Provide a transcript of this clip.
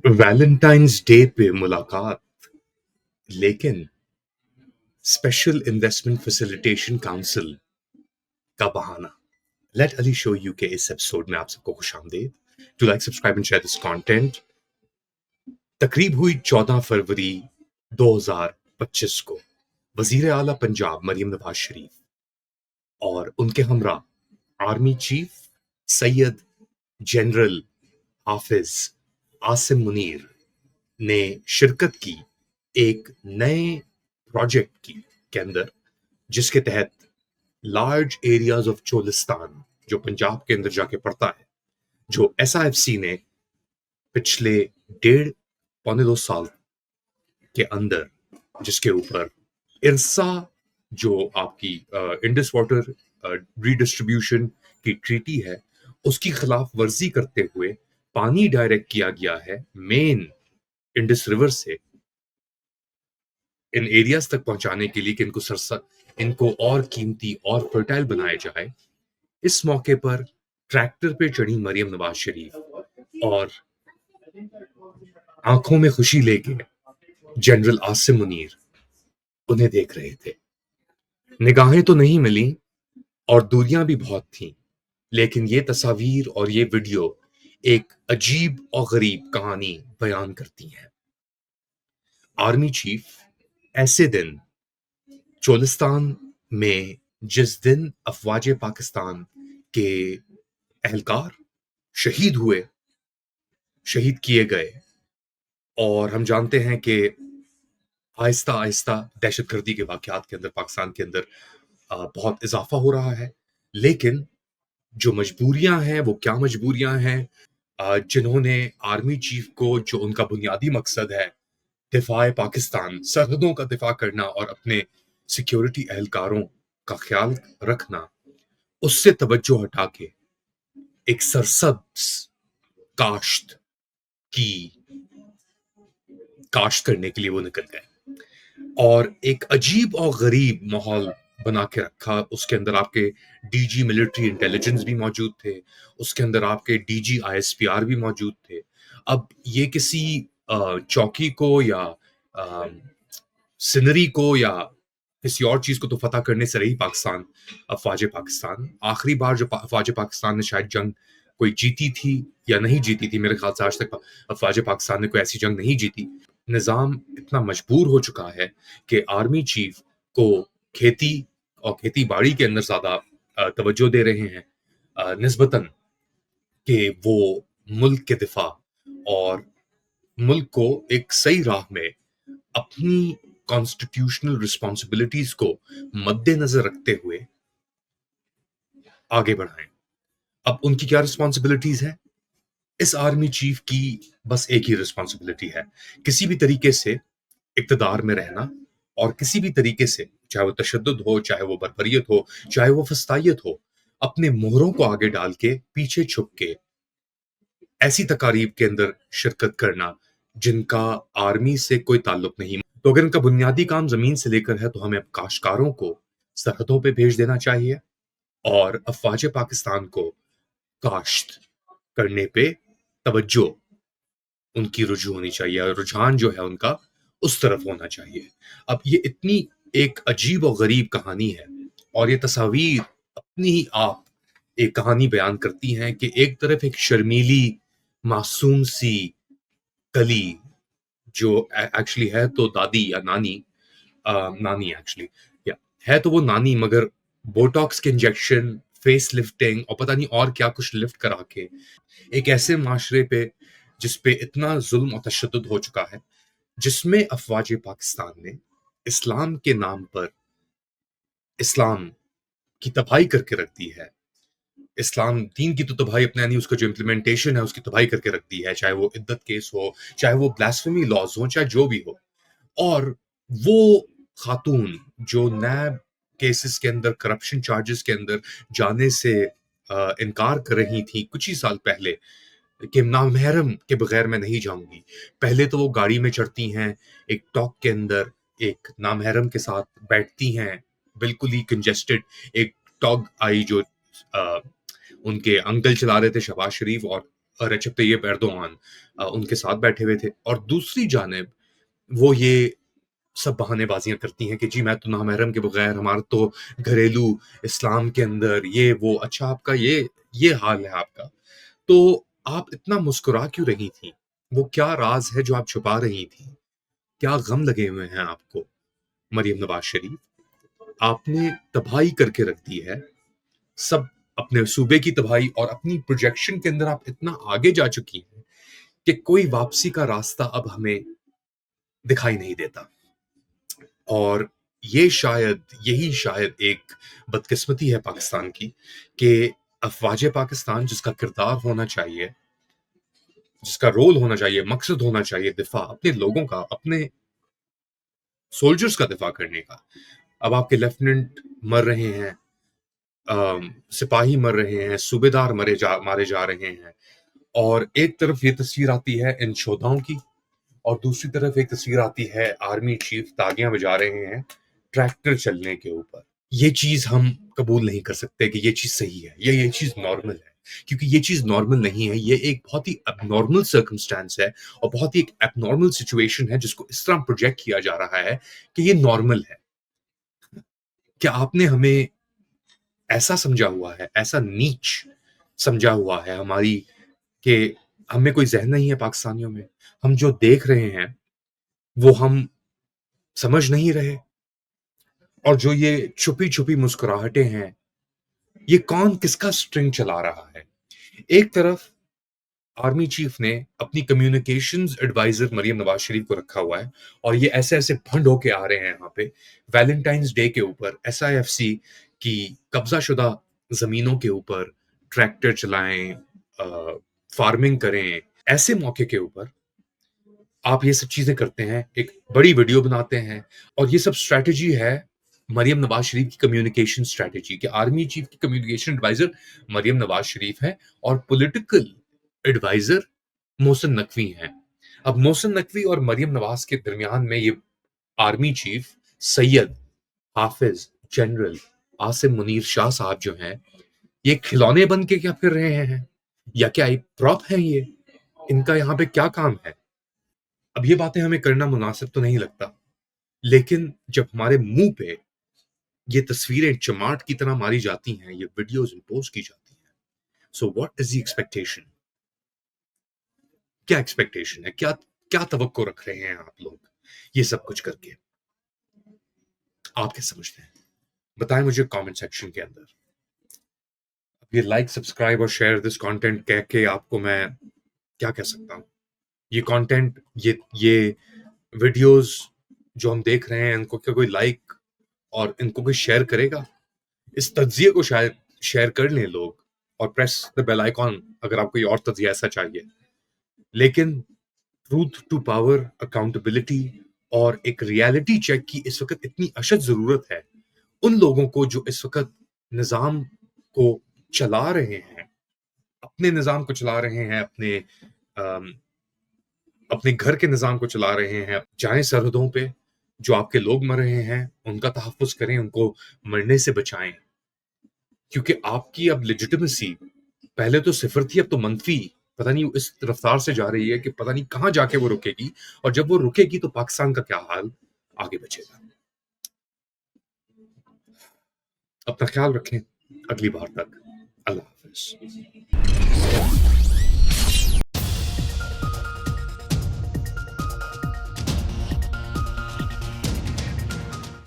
Valentine's day पे मुलाकात, लेकिन स्पेशल इन्वेस्टमेंट फैसिलिटेशन काउंसिल का बहाना। लेट अली शो यू के इस एपिसोड में आप सबको खुशामदीद। To like, subscribe and share this content. तकरीब हुई 14 फरवरी 2025 को। वजीर आला पंजाब मरियम नवाज शरीफ और उनके हमरा आर्मी चीफ सैयद जनरल हाफिज आसिम मुनीर ने शिरकत की एक नए प्रोजेक्ट की के अंदर, जिसके तहत लार्ज एरियाज ऑफ चोलिस्तान, जो पंजाब के अंदर जाके पड़ता है, जो SIFC ने पिछले 1.5-2 साल के अंदर, जिसके ऊपर इरसा, जो आपकी इंडस वाटर रीडिस्ट्रीब्यूशन की ट्रीटी है, उसकी खिलाफ वर्जी करते हुए पानी डायरेक्ट किया गया है मेन इंडस रिवर से इन एरियाज तक पहुंचाने के लिए कि इनको और कीमती और फर्टाइल बनाया जाए। इस मौके पर ट्रैक्टर पे चढ़ी मरियम नवाज शरीफ और आंखों में खुशी लेके जनरल आसिम मुनीर उन्हें देख रहे थे। निगाहें तो नहीं मिली और दूरियां भी बहुत थीं, लेकिन ये तस्वीर और ये वीडियो एक अजीब और गरीब कहानी बयान करती हैं। आर्मी चीफ ऐसे दिन चोलिस्तान में, जिस दिन अफवाज पाकिस्तान के एहलकार शहीद किए गए, और हम जानते हैं कि आहिस्ता आहिस्ता दहशतगर्दी के वाकयात के अंदर पाकिस्तान के अंदर बहुत इजाफा हो रहा है। लेकिन जो मजबूरियां हैं, वो क्या मजबूरियां हैं जिन्होंने आर्मी चीफ को, जो उनका बुनियादी मकसद है दिफाए पाकिस्तान, सरहदों का दिफा करना और अपने सिक्योरिटी एहलकारों का ख्याल रखना, उससे तवज्जो हटा के एक सरसब्ज काश्त करने के लिए वो निकल गए और एक अजीब और गरीब माहौल बना के रखा। उसके अंदर आपके DG मिलिट्री इंटेलिजेंस भी मौजूद थे, उसके अंदर आपके DG ISPR भी मौजूद थे। अब ये किसी चौकी को या सिनरी को या किसी और चीज को तो फतह करने से रही पाकिस्तान, अफवाज पाकिस्तान। आखिरी बार जो अफवाज पाकिस्तान ने शायद जंग कोई जीती थी या नहीं जीती थी, मेरे ख्याल से आज तक अफवाज पाकिस्तान ने कोई ऐसी जंग नहीं जीती। निज़ाम इतना मजबूर हो चुका है कि आर्मी चीफ को खेती और खेती बाड़ी के अंदर ज्यादा तवज्जो दे रहे हैं निस्बतन कि वो मुल्क के दिफा और मुल्क को एक सही राह में अपनी कॉन्स्टिट्यूशनल रिस्पॉन्सिबिलिटीज को मद्देनजर रखते हुए आगे बढ़ाएं। अब उनकी क्या रिस्पॉन्सिबिलिटीज है? इस आर्मी चीफ की बस एक ही रिस्पॉन्सिबिलिटी है, किसी भी तरीके से इक्तदार में रहना, और किसी भी तरीके से, चाहे वो तशद्दुद हो, चाहे वो बर्बरियत हो, चाहे वो फस्तायत हो, अपने मोहरों को आगे डाल के पीछे छुप के ऐसी तकारीब के अंदर शिरकत करना जिनका आर्मी से कोई ताल्लुक नहीं। तो अगर इनका बुनियादी काम जमीन से लेकर है, तो हमें काश्तकारों को सरहदों पे भेज देना चाहिए और अफवाज पाकिस्तान को काश्त करने पे तवज्जो उनकी रुजू होनी चाहिए और रुझान जो है उनका उस तरफ होना चाहिए। अब ये इतनी एक अजीब और गरीब कहानी है और ये तस्वीर अपनी ही आप एक कहानी बयान करती हैं कि एक तरफ एक शर्मीली मासूम सी कली, जो एक्चुअली है तो दादी या नानी एक्चुअली, या है तो वो नानी, मगर बोटॉक्स के इंजेक्शन, फेस लिफ्टिंग और पता नहीं और क्या कुछ लिफ्ट करा के एक ऐसे माशरे पे जिसपे इतना जुल्म और तशद्दुद हो चुका है, जिसमें अफवाज पाकिस्तान ने इस्लाम के नाम पर इस्लाम की तबाही करके रख दी है। इस्लाम दीन की तो तबाही अपने, यानी उसका जो इम्प्लीमेंटेशन है उसकी तबाही करके रख दी है, चाहे वो इद्दत केस हो, चाहे वो ब्लास्फेमी लॉज हो, चाहे जो भी हो। और वो खातून जो नैब केसेस के अंदर, करप्शन चार्जेस के अंदर जाने से इनकार कर रही थी कुछ ही साल पहले कि नामहरम के बगैर मैं नहीं जाऊंगी, पहले तो वो गाड़ी में चढ़ती हैं, एक टॉक के अंदर एक नामहरम के साथ बैठती हैं, बिल्कुल ही कंजेस्टेड एक टॉग आई जो उनके अंकल चला रहे थे, शहबाज शरीफ, और रेचेप तैयब एर्दोगान उनके साथ बैठे हुए थे, और दूसरी जानिब वो ये सब बहानेबाजियां करती हैं कि जी मैं तो नामहरम के बगैर, हमारा तो घरेलू इस्लाम के अंदर ये वो। अच्छा, आपका ये हाल है आपका, तो आप इतना मुस्कुरा क्यों रही थी? वो क्या राज है जो आप छुपा रही थी? क्या गम लगे हुए हैं आपको? मरियम नवाज शरीफ, आपने तबाही करके रख दी है, सब अपने सूबे की तबाही, और अपनी प्रोजेक्शन के अंदर आप इतना आगे जा चुकी हैं कि कोई वापसी का रास्ता अब हमें दिखाई नहीं देता। और यही शायद एक बदकिस्मती है पाकिस्तान की, कि अफवाज पाकिस्तान, जिसका किरदार होना चाहिए, जिसका रोल होना चाहिए, मकसद होना चाहिए दिफा अपने लोगों का, अपने सोल्जर्स का दिफा करने का, अब आपके लेफ्टिनेंट मर रहे हैं, सिपाही मर रहे हैं, सूबेदार मारे जा रहे हैं, और एक तरफ ये तस्वीर आती है इन शोधाओं की, और दूसरी तरफ एक तस्वीर आती है आर्मी चीफ तालियां बजा रहे हैं ट्रैक्टर चलने के ऊपर। ये चीज हम कबूल नहीं कर सकते कि ये चीज सही है या ये चीज नॉर्मल है, क्योंकि ये चीज नॉर्मल नहीं है। ये एक बहुत ही एबनॉर्मल सर्कमस्टेंस है, और बहुत ही एक एबनॉर्मल सिचुएशन है जिसको इस तरह प्रोजेक्ट किया जा रहा है कि ये नॉर्मल है। क्या आपने हमें ऐसा समझा हुआ है, ऐसा नीच समझा हुआ है हमारी, कि हमें कोई ज़हन नहीं है पाकिस्तानियों में? हम जो देख रहे हैं, वो हम समझ नहीं रहे, और जो ये छुपी-छुपी मुस्कुराहटें हैं, ये कौन किसका स्ट्रिंग चला रहा है? एक तरफ आर्मी चीफ ने अपनी कम्युनिकेशंस एडवाइजर मरियम नवाज शरीफ को रखा हुआ है, और ये ऐसे-ऐसे फंड होके आ रहे हैं यहाँ पे, वैलेंटाइन्स डे के ऊपर एसआईएफसी की कब्ज़ाशुदा ज़मीनों के ऊपर ट्रैक्टर चलाएँ, फार्मिंग करें। ऐसे मौके के ऊपर आप ये सब चीज़ें करते हैं, एक बड़ी वीडियो बनाते हैं, और ये सब स्ट्रैटेजी है मरियम नवाज शरीफ की कम्युनिकेशन स्ट्रैटेजी, कि आर्मी चीफ की कम्युनिकेशन एडवाइजर मरियम नवाज शरीफ है, और पॉलिटिकल एडवाइजर मोहसिन नकवी हैं। अब मोहसिन नकवी और मरियम नवाज के दरमियान में ये आर्मी चीफ सैयद हाफिज जनरल आसिम मुनीर शाह साहब जो हैं, ये खिलौने बन के क्या फिर रहे हैं, या क्या एक प्रॉप है ये? इनका यहाँ पे क्या काम है? अब ये बातें हमें करना मुनासिब तो नहीं लगता, लेकिन जब हमारे मुंह पे ये तस्वीरें चमाट की तरह मारी जाती हैं, ये वीडियोस इम्पोज की जाती हैं, so what is the expectation? क्या एक्सपेक्टेशन है? क्या क्या तवक्को रख रहे हैं आप लोग ये सब कुछ करके? आप क्या समझते हैं? बताएं मुझे कमेंट सेक्शन के अंदर। ये लाइक, सब्सक्राइब और शेयर दिस कंटेंट कह के आपको मैं क्या कह सकता हूँ? ये कंटेंट, ये वीडियोस जो हम देख रहे हैं, इनको क्या कोई लाइक और इनको कोई शेयर करेगा? इस तज्जिए को शायद शेयर कर लें लोग, और प्रेस द बेल आइकॉन अगर आपको कोई और तज्जिया ऐसा चाहिए। लेकिन ट्रूथ टू पावर, अकाउंटेबिलिटी और एक रियलिटी चेक की इस वक्त इतनी अशद जरूरत है उन लोगों को जो इस वक्त निजाम को चला रहे हैं, अपने निजाम को चला रहे हैं, अम, अपने घर के निजाम को चला रहे हैं। जाएं सरहदों पे, जो आपके लोग मर रहे हैं उनका तहफ़्फ़ुज़ करें, उनको मरने से बचाएं, क्योंकि आपकी अब लेजिटिमेसी पहले तो सिफर थी, अब तो मनफी पता नहीं इस रफ्तार से जा रही है कि पता नहीं कहाँ जाके वो रुकेगी, और जब वो रुकेगी तो पाकिस्तान का क्या हाल आगे बचेगा। अपना ख्याल रखें, अगली बार तक अल्लाह हाफिज।